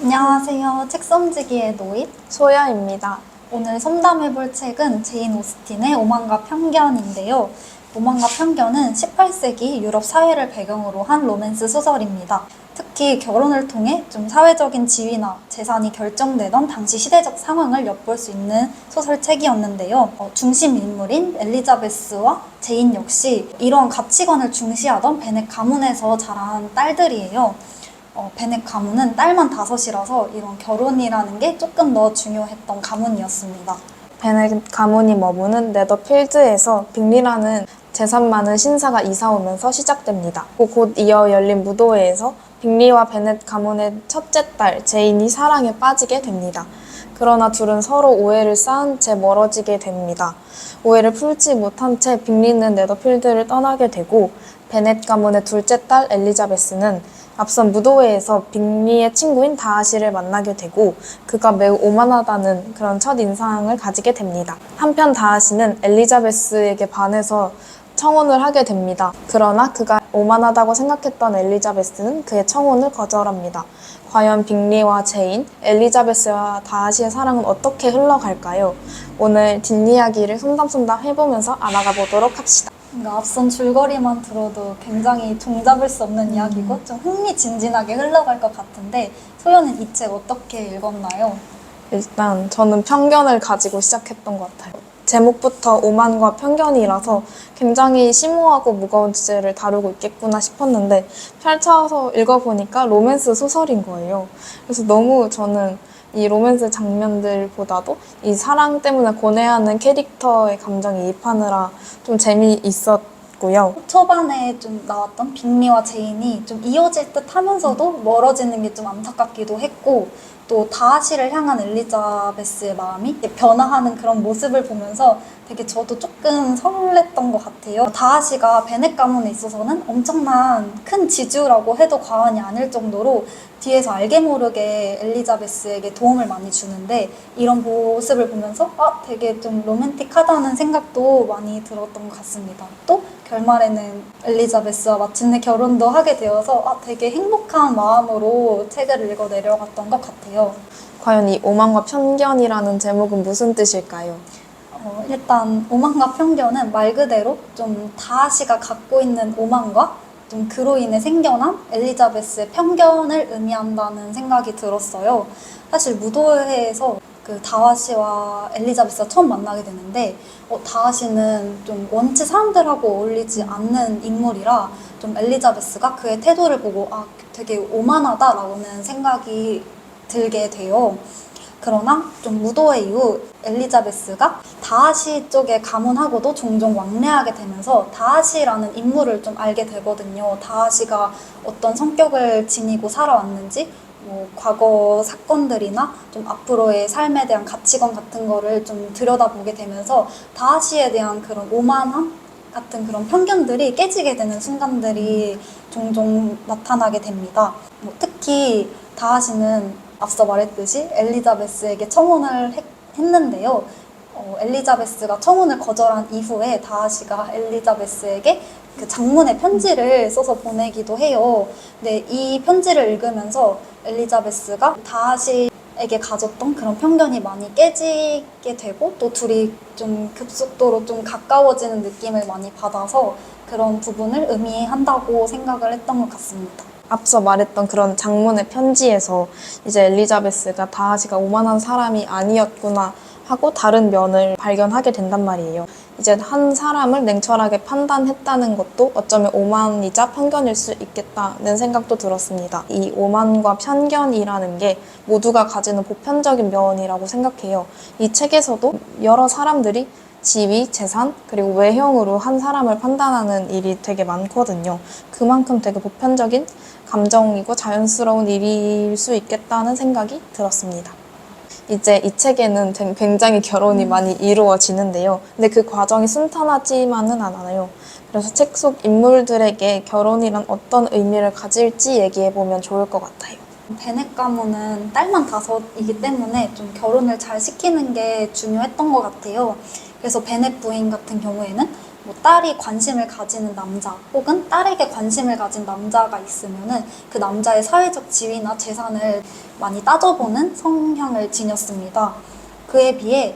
안녕하세요. 책 썸지기의 노잇 소야입니다. 오늘 첨담해볼 책은 제인 오스틴의 오만과 편견인데요. 오만과 편견은 18세기 유럽 사회를 배경으로 한 로맨스 소설입니다. 특히 결혼을 통해 좀 사회적인 지위나 재산이 결정되던 당시 시대적 상황을 엿볼 수 있는 소설책이었는데요. 중심 인물인 엘리자베스와 제인 역시 이런 가치관을 중시하던 베넷 가문에서 자란 딸들이에요. 베넷 가문은 딸만 5이라서 이런 결혼이라는 게 조금 더 중요했던 가문이었습니다. 베넷 가문이 머무는 네더필드에서 빅리라는 재산 많은 신사가 이사 오면서 시작됩니다. 곧 이어 열린 무도회에서 빅리와 베넷 가문의 첫째 딸 제인이 사랑에 빠지게 됩니다. 그러나 둘은 서로 오해를 쌓은 채 멀어지게 됩니다. 오해를 풀지 못한 채 빅리는 네더필드를 떠나게 되고 베넷 가문의 둘째 딸 엘리자베스는 앞선 무도회에서 빅리의 친구인 다하시를 만나게 되고 그가 매우 오만하다는 그런 첫인상을 가지게 됩니다. 한편 다하시는 엘리자베스에게 반해서 청혼을 하게 됩니다. 그러나 그가 오만하다고 생각했던 엘리자베스는 그의 청혼을 거절합니다. 과연 빅리와 제인, 엘리자베스와 다하시의 사랑은 어떻게 흘러갈까요? 오늘 뒷이야기를 솜담솜담 해보면서 알아가 보도록 합시다. 뭔가 앞선 줄거리만 들어도 굉장히 종잡을 수 없는 이야기고 좀 흥미진진하게 흘러갈 것 같은데 소연은 이 책 어떻게 읽었나요? 일단 저는 편견을 가지고 시작했던 것 같아요. 제목부터 오만과 편견이라서 굉장히 심오하고 무거운 주제를 다루고 있겠구나 싶었는데 펼쳐서 읽어보니까 로맨스 소설인 거예요. 그래서 너무 저는 이 로맨스 장면들보다도 이 사랑 때문에 고뇌하는 캐릭터의 감정이입하느라 좀 재미있었고요. 초반에 좀 나왔던 빅리와 제인이 좀 이어질 듯 하면서도 멀어지는 게 좀 안타깝기도 했고 또 다하시를 향한 엘리자베스의 마음이 변화하는 그런 모습을 보면서 되게 저도 조금 설렜던 것 같아요. 다하시가 베넷 가문에 있어서는 엄청난 큰 지주라고 해도 과언이 아닐 정도로 뒤에서 알게 모르게 엘리자베스에게 도움을 많이 주는데 이런 모습을 보면서 되게 좀 로맨틱하다는 생각도 많이 들었던 것 같습니다. 또 결말에는 엘리자베스와 마침내 결혼도 하게 되어서 되게 행복한 마음으로 책을 읽어 내려갔던 것 같아요. 과연 이 오만과 편견이라는 제목은 무슨 뜻일까요? 일단 오만과 편견은 말 그대로 좀 다하시가 갖고 있는 오만과 좀 그로 인해 생겨난 엘리자베스의 편견을 의미한다는 생각이 들었어요. 사실 무도회에서 그 다하시와 엘리자베스가 처음 만나게 되는데 다하시는 좀 원체 사람들하고 어울리지 않는 인물이라 좀 엘리자베스가 그의 태도를 보고 되게 오만하다라고는 생각이 들게 돼요. 그러나 좀 무도회 이후 엘리자베스가 다하시 쪽의 가문하고도 종종 왕래하게 되면서 다하시라는 인물을 좀 알게 되거든요. 다하시가 어떤 성격을 지니고 살아왔는지 뭐 과거 사건들이나 좀 앞으로의 삶에 대한 가치관 같은 거를 좀 들여다보게 되면서 다하시에 대한 그런 오만함 같은 그런 편견들이 깨지게 되는 순간들이 종종 나타나게 됩니다. 특히 다하시는 앞서 말했듯이 엘리자베스에게 청혼을 했는데요. 엘리자베스가 청혼을 거절한 이후에 다하시가 엘리자베스에게 그 장문의 편지를 써서 보내기도 해요. 근데 이 편지를 읽으면서 엘리자베스가 다하시에게 가졌던 그런 편견이 많이 깨지게 되고 또 둘이 좀 급속도로 좀 가까워지는 느낌을 많이 받아서 그런 부분을 의미한다고 생각을 했던 것 같습니다. 앞서 말했던 그런 장문의 편지에서 이제 엘리자베스가 다하시가 오만한 사람이 아니었구나 하고 다른 면을 발견하게 된단 말이에요. 이제 한 사람을 냉철하게 판단했다는 것도 어쩌면 오만이자 편견일 수 있겠다는 생각도 들었습니다. 이 오만과 편견이라는 게 모두가 가지는 보편적인 면이라고 생각해요. 이 책에서도 여러 사람들이 지위, 재산, 그리고 외형으로 한 사람을 판단하는 일이 되게 많거든요. 그만큼 되게 보편적인 감정이고 자연스러운 일일 수 있겠다는 생각이 들었습니다. 이제 이 책에는 굉장히 결혼이 많이 이루어지는데요. 근데 그 과정이 순탄하지만은 않아요. 그래서 책 속 인물들에게 결혼이란 어떤 의미를 가질지 얘기해보면 좋을 것 같아요. 베넷 가문은 딸만 5이기 때문에 좀 결혼을 잘 시키는 게 중요했던 것 같아요. 그래서 베넷 부인 같은 경우에는 뭐 딸이 관심을 가지는 남자 혹은 딸에게 관심을 가진 남자가 있으면은 그 남자의 사회적 지위나 재산을 많이 따져보는 성향을 지녔습니다. 그에 비해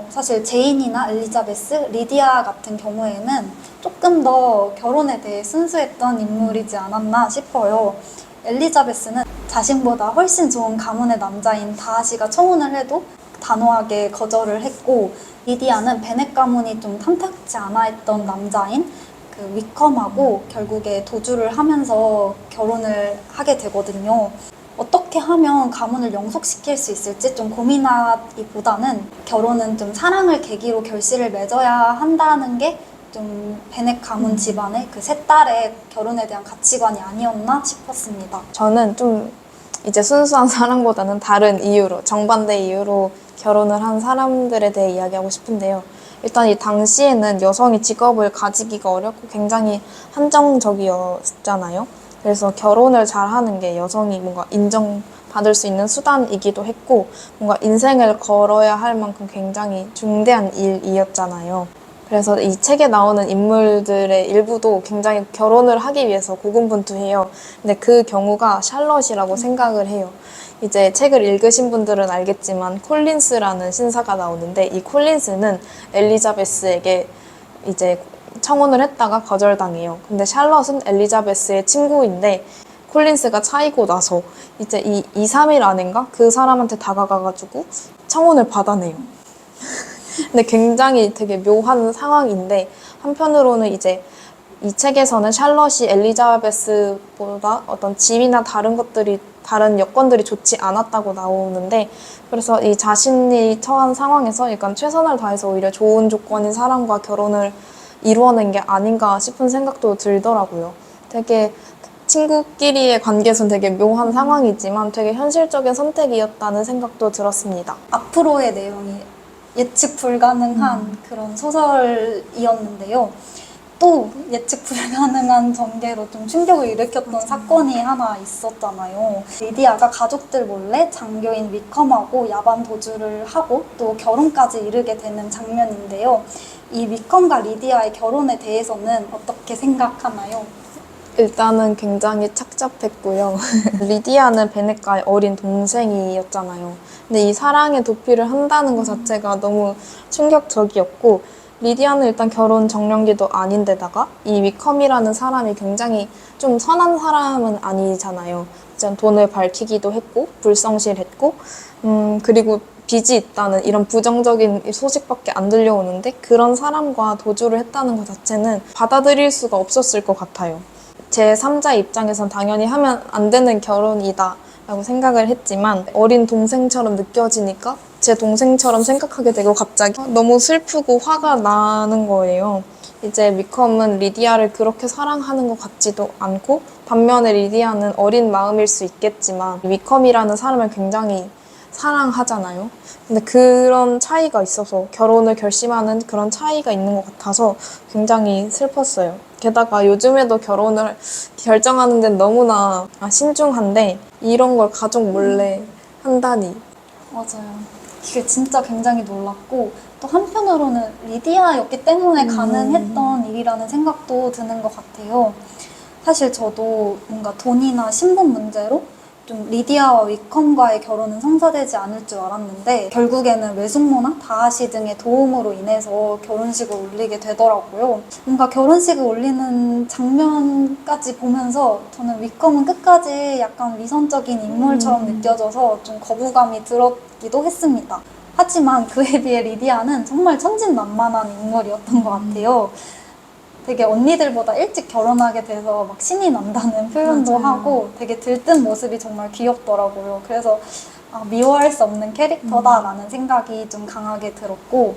사실 제인이나 엘리자베스, 리디아 같은 경우에는 조금 더 결혼에 대해 순수했던 인물이지 않았나 싶어요. 엘리자베스는 자신보다 훨씬 좋은 가문의 남자인 다하시가 청혼을 해도 단호하게 거절을 했고, 리디아는 베넷 가문이 좀 탐탁지 않아 했던 남자인 그 위컴하고 결국에 도주를 하면서 결혼을 하게 되거든요. 어떻게 하면 가문을 영속시킬 수 있을지 좀 고민하기보다는 결혼은 좀 사랑을 계기로 결실을 맺어야 한다는 게 좀 베넷 가문 집안의 그 세 딸의 결혼에 대한 가치관이 아니었나 싶었습니다. 저는 좀 이제 순수한 사랑보다는 다른 이유로, 정반대 이유로 결혼을 한 사람들에 대해 이야기하고 싶은데요. 일단 이 당시에는 여성이 직업을 가지기가 어렵고 굉장히 한정적이었잖아요. 그래서 결혼을 잘하는 게 여성이 뭔가 인정받을 수 있는 수단이기도 했고, 뭔가 인생을 걸어야 할 만큼 굉장히 중대한 일이었잖아요. 그래서 이 책에 나오는 인물들의 일부도 굉장히 결혼을 하기 위해서 고군분투해요. 근데 그 경우가 샬럿이라고 생각을 해요. 이제 책을 읽으신 분들은 알겠지만 콜린스라는 신사가 나오는데, 이 콜린스는 엘리자베스에게 이제 청혼을 했다가 거절당해요. 근데 샬럿은 엘리자베스의 친구인데, 콜린스가 차이고 나서 이제 2, 3일 안인가 그 사람한테 다가가가지고 청혼을 받아내요. 근데 굉장히 되게 묘한 상황인데, 한편으로는 이제 이 책에서는 샬럿이 엘리자베스보다 어떤 지위나 다른 여건들이 좋지 않았다고 나오는데, 그래서 이 자신이 처한 상황에서 약간 최선을 다해서 오히려 좋은 조건인 사람과 결혼을 이루어낸 게 아닌가 싶은 생각도 들더라고요. 되게 친구끼리의 관계에서는 되게 묘한 상황이지만 되게 현실적인 선택이었다는 생각도 들었습니다. 앞으로의 내용이 예측 불가능한 그런 소설이었는데요. 또 예측 불가능한 전개로 좀 충격을 일으켰던 사건이 하나 있었잖아요. 리디아가 가족들 몰래 장교인 위컴하고 야반 도주를 하고 또 결혼까지 이르게 되는 장면인데요. 이 위컴과 리디아의 결혼에 대해서는 어떻게 생각하나요? 일단은 굉장히 착잡했고요. 리디아는 베넷과의 어린 동생이었잖아요. 근데 이 사랑의 도피를 한다는 것 자체가 너무 충격적이었고, 리디아는 일단 결혼 정년기도 아닌데다가 이 위컴이라는 사람이 굉장히 좀 선한 사람은 아니잖아요. 이제 돈을 밝히기도 했고 불성실했고, 그리고 빚이 있다는 이런 부정적인 소식밖에 안 들려오는데, 그런 사람과 도주를 했다는 것 자체는 받아들일 수가 없었을 것 같아요. 제 3자 입장에선 당연히 하면 안 되는 결혼이다 라고 생각을 했지만, 어린 동생처럼 느껴지니까 제 동생처럼 생각하게 되고 갑자기 너무 슬프고 화가 나는 거예요. 이제 위컴은 리디아를 그렇게 사랑하는 것 같지도 않고, 반면에 리디아는 어린 마음일 수 있겠지만 위컴이라는 사람을 굉장히 사랑하잖아요. 근데 그런 차이가 있어서 결혼을 결심하는 그런 차이가 있는 것 같아서 굉장히 슬펐어요. 게다가 요즘에도 결혼을 결정하는 데는 너무나 신중한데, 이런 걸 가족 몰래 한다니. 맞아요. 이게 진짜 굉장히 놀랐고, 또 한편으로는 리디아였기 때문에 가능했던 일이라는 생각도 드는 것 같아요. 사실 저도 뭔가 돈이나 신분 문제로 좀 리디아와 위컴과의 결혼은 성사되지 않을 줄 알았는데, 결국에는 외숙모나 다하시 등의 도움으로 인해서 결혼식을 올리게 되더라고요. 뭔가 결혼식을 올리는 장면까지 보면서 저는 위컴은 끝까지 약간 위선적인 인물처럼 느껴져서 좀 거부감이 들었기도 했습니다. 하지만 그에 비해 리디아는 정말 천진난만한 인물이었던 것 같아요. 되게 언니들보다 일찍 결혼하게 돼서 막 신이 난다는 표현도 맞아요. 하고 되게 들뜬 모습이 정말 귀엽더라고요. 그래서 미워할 수 없는 캐릭터다라는 생각이 좀 강하게 들었고,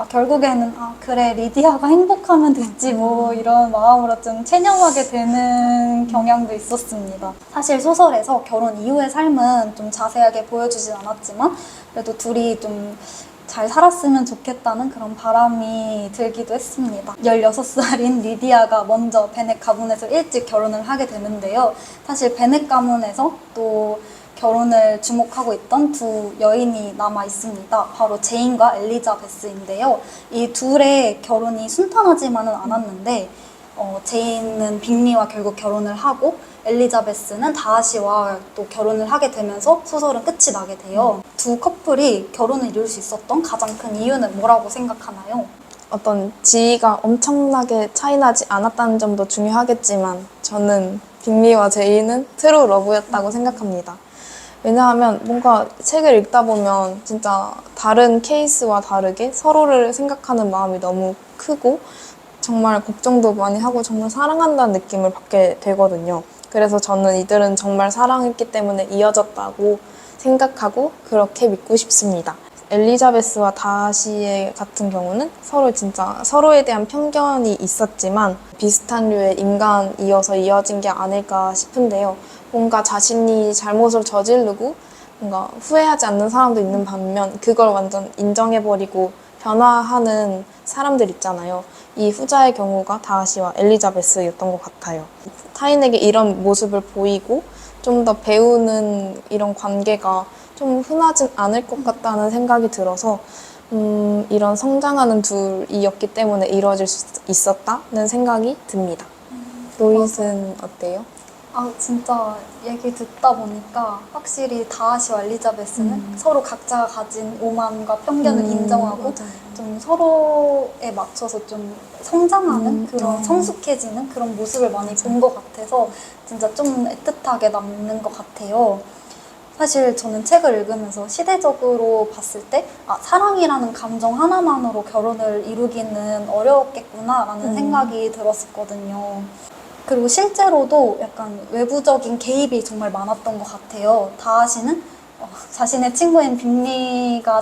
결국에는 그래 리디아가 행복하면 됐지 뭐 이런 마음으로 좀 체념하게 되는 경향도 있었습니다. 사실 소설에서 결혼 이후의 삶은 좀 자세하게 보여주진 않았지만 그래도 둘이 좀 잘 살았으면 좋겠다는 그런 바람이 들기도 했습니다. 16살인 리디아가 먼저 베넷 가문에서 일찍 결혼을 하게 되는데요. 사실 베넷 가문에서 또 결혼을 주목하고 있던 두 여인이 남아 있습니다. 바로 제인과 엘리자베스인데요. 이 둘의 결혼이 순탄하지만은 않았는데 제인은 빅리와 결국 결혼을 하고 엘리자베스는 다하시와 또 결혼을 하게 되면서 소설은 끝이 나게 돼요. 두 커플이 결혼을 이룰 수 있었던 가장 큰 이유는 뭐라고 생각하나요? 어떤 지위가 엄청나게 차이나지 않았다는 점도 중요하겠지만 저는 빅리와 제이는 트루 러브였다고 생각합니다. 왜냐하면 뭔가 책을 읽다 보면 진짜 다른 케이스와 다르게 서로를 생각하는 마음이 너무 크고 정말 걱정도 많이 하고 정말 사랑한다는 느낌을 받게 되거든요. 그래서 저는 이들은 정말 사랑했기 때문에 이어졌다고 생각하고 그렇게 믿고 싶습니다. 엘리자베스와 다시의 같은 경우는 서로 진짜 서로에 대한 편견이 있었지만 비슷한 류의 인간이어서 이어진 게 아닐까 싶은데요. 뭔가 자신이 잘못을 저지르고 뭔가 후회하지 않는 사람도 있는 반면 그걸 완전 인정해버리고 변화하는 사람들 있잖아요. 이 후자의 경우가 다하시와 엘리자베스였던 것 같아요. 타인에게 이런 모습을 보이고 좀 더 배우는 이런 관계가 좀 흔하진 않을 것 같다는 생각이 들어서 이런 성장하는 둘이었기 때문에 이루어질 수 있었다는 생각이 듭니다. 로잇은 어때요? 진짜 얘기 듣다 보니까 확실히 다하시와 엘리자베스는 서로 각자가 가진 오만과 편견을 인정하고 맞아요. 좀 서로에 맞춰서 좀 성장하는 그런 성숙해지는 그런 모습을 많이 본 것 같아서 진짜 좀 애틋하게 남는 것 같아요. 사실 저는 책을 읽으면서 시대적으로 봤을 때 사랑이라는 감정 하나만으로 결혼을 이루기는 어려웠겠구나라는 생각이 들었었거든요. 그리고 실제로도 약간 외부적인 개입이 정말 많았던 것 같아요. 다하시는 자신의 친구인 빅리가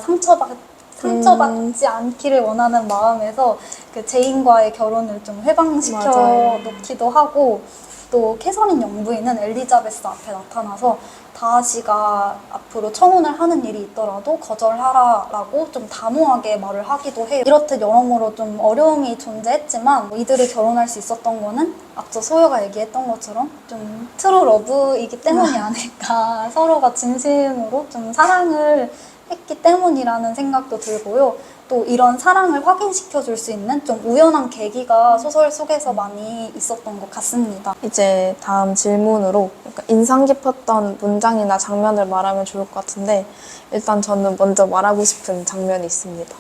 상처받지 않기를 원하는 마음에서 그 제인과의 결혼을 좀 회방시켜 맞아요. 놓기도 하고, 또 캐서린 영부인은 엘리자베스 앞에 나타나서 다하시가 앞으로 청혼을 하는 일이 있더라도 거절하라라고 좀 단호하게 말을 하기도 해요. 이렇듯 여러모로 좀 어려움이 존재했지만 이들이 결혼할 수 있었던 거는 앞서 소여가 얘기했던 것처럼 좀 트루 러브이기 때문이 아닐까. 서로가 진심으로 좀 사랑을 했기 때문이라는 생각도 들고요. 또 이런 사랑을 확인시켜 줄 수 있는 좀 우연한 계기가 소설 속에서 많이 있었던 것 같습니다. 이제 다음 질문으로 약간 인상 깊었던 문장이나 장면을 말하면 좋을 것 같은데 일단 저는 먼저 말하고 싶은 장면이 있습니다.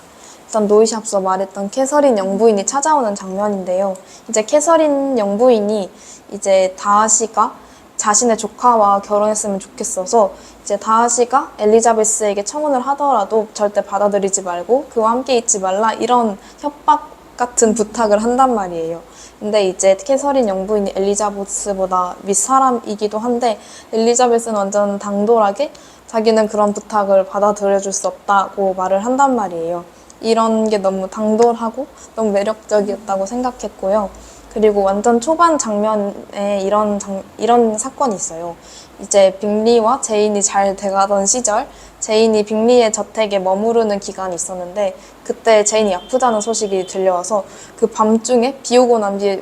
일단 노이시 앞서 말했던 캐서린 영부인이 찾아오는 장면인데요. 이제 캐서린 영부인이 이제 다하시가 자신의 조카와 결혼했으면 좋겠어서 이제 다하시가 엘리자베스에게 청혼을 하더라도 절대 받아들이지 말고 그와 함께 있지 말라 이런 협박 같은 부탁을 한단 말이에요. 근데 이제 캐서린 영부인이 엘리자베스보다 윗사람이기도 한데 엘리자베스는 완전 당돌하게 자기는 그런 부탁을 받아들여줄 수 없다고 말을 한단 말이에요. 이런 게 너무 당돌하고 너무 매력적이었다고 생각했고요. 그리고 완전 초반 장면에 이런 사건이 있어요. 이제 빅리와 제인이 잘 돼가던 시절, 제인이 빅리의 저택에 머무르는 기간이 있었는데 그때 제인이 아프다는 소식이 들려와서 그 밤중에 비 오고 난 뒤에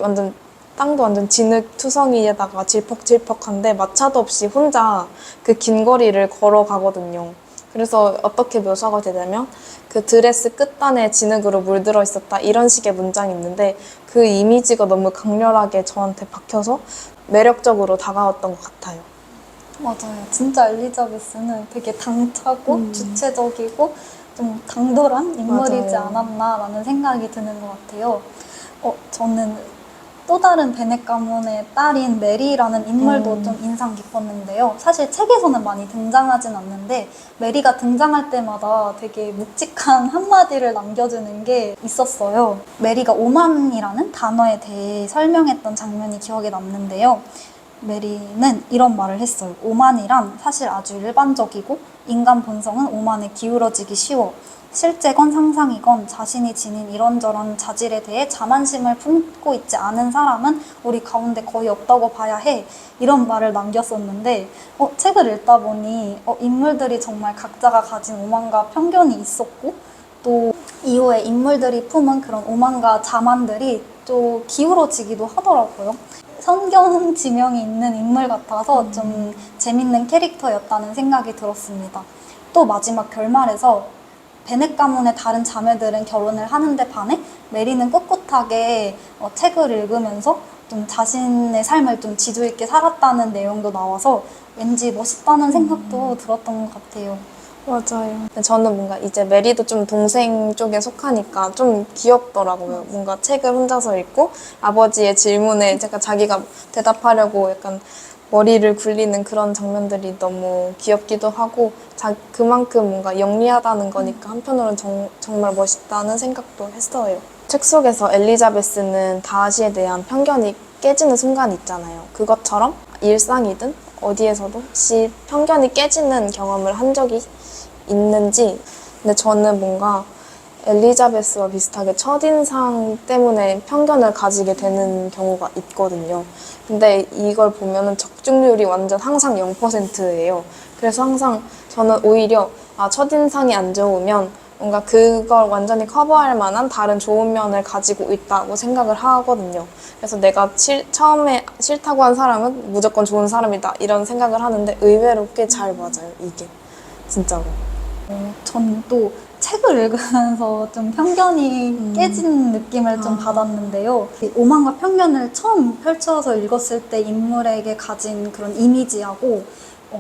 땅도 완전 진흙투성이에다가 질퍽질퍽한데 마차도 없이 혼자 그 긴 거리를 걸어가거든요. 그래서 어떻게 묘사가 되냐면 그 드레스 끝단에 진흙으로 물들어 있었다 이런 식의 문장이 있는데 그 이미지가 너무 강렬하게 저한테 박혀서 매력적으로 다가왔던 것 같아요. 맞아요. 진짜 엘리자베스는 되게 당차고 주체적이고 좀 당돌한 인물이지 맞아요. 않았나라는 생각이 드는 것 같아요. 저는 또 다른 베넷 가문의 딸인 메리라는 인물도 좀 인상 깊었는데요. 사실 책에서는 많이 등장하진 않는데 메리가 등장할 때마다 되게 묵직한 한마디를 남겨주는 게 있었어요. 메리가 오만이라는 단어에 대해 설명했던 장면이 기억에 남는데요. 메리는 이런 말을 했어요. 오만이란 사실 아주 일반적이고 인간 본성은 오만에 기울어지기 쉬워. 실제건 상상이건 자신이 지닌 이런저런 자질에 대해 자만심을 품고 있지 않은 사람은 우리 가운데 거의 없다고 봐야 해. 이런 말을 남겼었는데 책을 읽다 보니 인물들이 정말 각자가 가진 오만과 편견이 있었고 또 이후에 인물들이 품은 그런 오만과 자만들이 좀 기울어지기도 하더라고요. 편견 지명이 있는 인물 같아서 좀 재밌는 캐릭터였다는 생각이 들었습니다. 또 마지막 결말에서 베넷 가문의 다른 자매들은 결혼을 하는데 반해 메리는 꿋꿋하게 책을 읽으면서 좀 자신의 삶을 좀 지주 있게 살았다는 내용도 나와서 왠지 멋있다는 생각도 들었던 것 같아요. 맞아요. 근데 저는 뭔가 이제 메리도 좀 동생 쪽에 속하니까 좀 귀엽더라고요. 뭔가 책을 혼자서 읽고 아버지의 질문에 약간 자기가 대답하려고 약간 머리를 굴리는 그런 장면들이 너무 귀엽기도 하고 그만큼 뭔가 영리하다는 거니까 한편으로는 정말 멋있다는 생각도 했어요. 책 속에서 엘리자베스는 다하시에 대한 편견이 깨지는 순간이 있잖아요. 그것처럼 일상이든 어디에서도 혹시 편견이 깨지는 경험을 한 적이 있는지. 근데 저는 뭔가 엘리자베스와 비슷하게 첫인상 때문에 편견을 가지게 되는 경우가 있거든요. 근데 이걸 보면은 적중률이 완전 항상 0%예요. 그래서 항상 저는 오히려 첫인상이 안 좋으면 뭔가 그걸 완전히 커버할 만한 다른 좋은 면을 가지고 있다고 생각을 하거든요. 그래서 내가 처음에 싫다고 한 사람은 무조건 좋은 사람이다 이런 생각을 하는데 의외로 꽤 잘 맞아요, 이게. 진짜로. 전 또 책을 읽으면서 좀 편견이 깨진 느낌을 좀 받았는데요. 이 오만과 편견을 처음 펼쳐서 읽었을 때 인물에게 가진 그런 이미지하고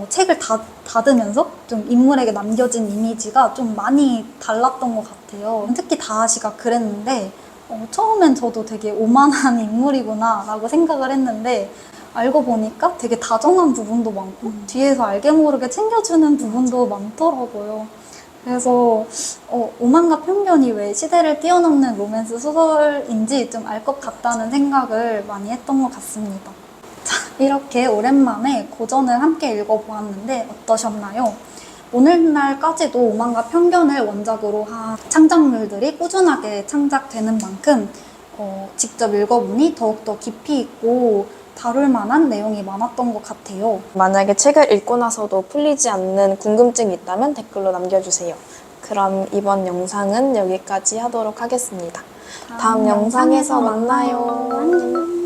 책을 닫으면서 좀 인물에게 남겨진 이미지가 좀 많이 달랐던 것 같아요. 특히 다하시가 그랬는데 처음엔 저도 되게 오만한 인물이구나 라고 생각을 했는데 알고 보니까 되게 다정한 부분도 많고 뒤에서 알게 모르게 챙겨주는 부분도 많더라고요. 그래서 오만과 편견이 왜 시대를 뛰어넘는 로맨스 소설인지 좀 알 것 같다는 생각을 많이 했던 것 같습니다. 자, 이렇게 오랜만에 고전을 함께 읽어보았는데 어떠셨나요? 오늘날까지도 오만과 편견을 원작으로 한 창작물들이 꾸준하게 창작되는 만큼 직접 읽어보니 더욱더 깊이 있고 다룰 만한 내용이 많았던 것 같아요. 만약에 책을 읽고 나서도 풀리지 않는 궁금증이 있다면 댓글로 남겨주세요. 그럼 이번 영상은 여기까지 하도록 하겠습니다. 다음 영상에서 만나요. 안녕.